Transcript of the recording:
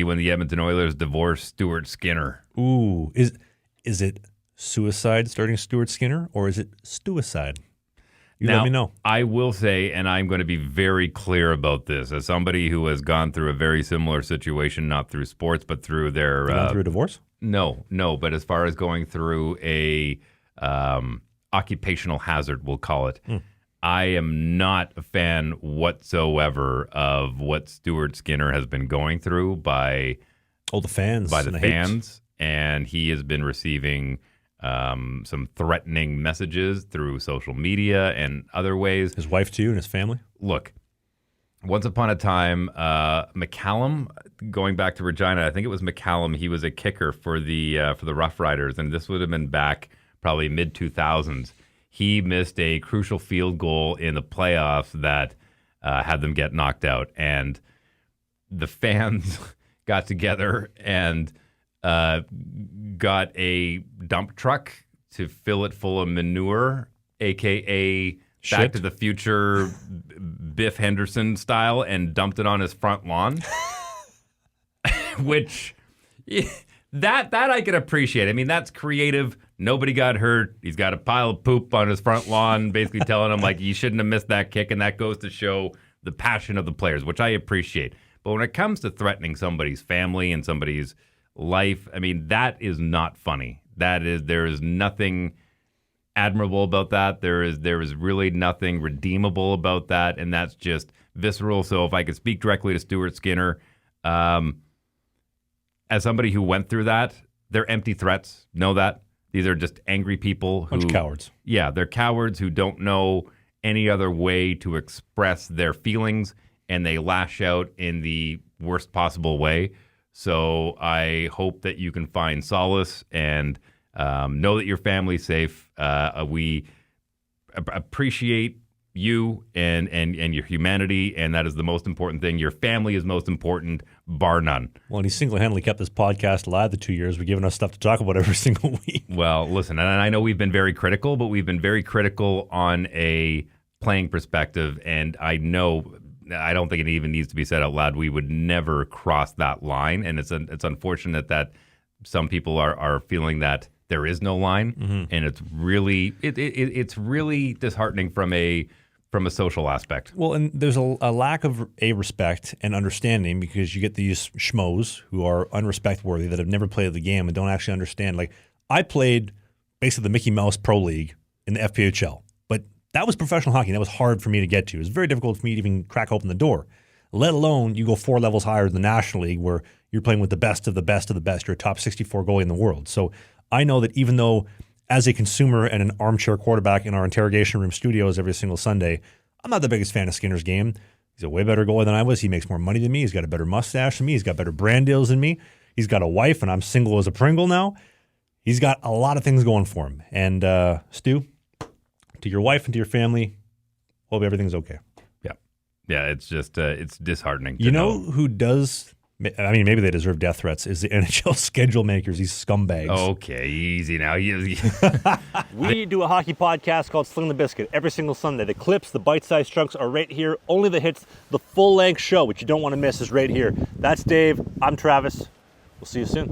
when the Edmonton Oilers divorced Stuart Skinner. Ooh, is it suicide starting Stuart Skinner, or is it stuicide? Let me know. I will say, and I'm going to be very clear about this, as somebody who has gone through a very similar situation, not through sports, but through their... through a divorce? No, but as far as going through a occupational hazard, we'll call it, I am not a fan whatsoever of what Stuart Skinner has been going through by the fans. By the fans. And he has been receiving some threatening messages through social media and other ways. His wife, too, and his family? Look, once upon a time, McCallum, going back to Regina, I think it was McCallum, he was a kicker for the Rough Riders, and this would have been back probably mid-2000s. He missed a crucial field goal in the playoffs that had them get knocked out. And the fans got together and got a dump truck to fill it full of manure, a.k.a. Back to the Future Biff Henderson style, and dumped it on his front lawn. Which... That I can appreciate. I mean, that's creative. Nobody got hurt. He's got a pile of poop on his front lawn, basically telling him, like, you shouldn't have missed that kick, and that goes to show the passion of the players, which I appreciate. But when it comes to threatening somebody's family and somebody's life, I mean, that is not funny. There is nothing admirable about that. There is really nothing redeemable about that, and that's just visceral. So if I could speak directly to Stuart Skinner, as somebody who went through that, they're empty threats. Know that. These are just angry people who... Bunch of cowards. Yeah, they're cowards who don't know any other way to express their feelings, and they lash out in the worst possible way. So I hope that you can find solace and know that your family's safe. We appreciate you and your humanity, and that is the most important thing. Your family is most important, bar none. Well, and he single-handedly kept this podcast alive the 2 years. We're giving us stuff to talk about every single week. Well, listen, and I know we've been very critical, but we've been very critical on a playing perspective, and I don't think it even needs to be said out loud. We would never cross that line, and it's unfortunate that some people are feeling that there is no line, and it's really disheartening from a social aspect. Well, and there's a lack of respect and understanding, because you get these schmoes who are unrespect worthy that have never played the game and don't actually understand. Like, I played basically the Mickey Mouse Pro League in the FPHL, but that was professional hockey. That was hard for me to get to. It was very difficult for me to even crack open the door, let alone you go 4 levels higher than the National League, where you're playing with the best of the best of the best. You're a top 64 goalie in the world. So I know that even though, as a consumer and an armchair quarterback in our interrogation room studios every single Sunday, I'm not the biggest fan of Skinner's game. He's a way better goalie than I was. He makes more money than me. He's got a better mustache than me. He's got better brand deals than me. He's got a wife, and I'm single as a Pringle now. He's got a lot of things going for him. And Stu, to your wife and to your family, hope everything's okay. Yeah, it's just it's disheartening. You know who does... I mean, maybe they deserve death threats, is the NHL schedule makers, these scumbags. Okay, easy now. We do a hockey podcast called Sling the Biscuit every single Sunday. The clips, the bite-sized chunks are right here. Only the hits, the full-length show, which you don't want to miss, is right here. That's Dave. I'm Travis. We'll see you soon.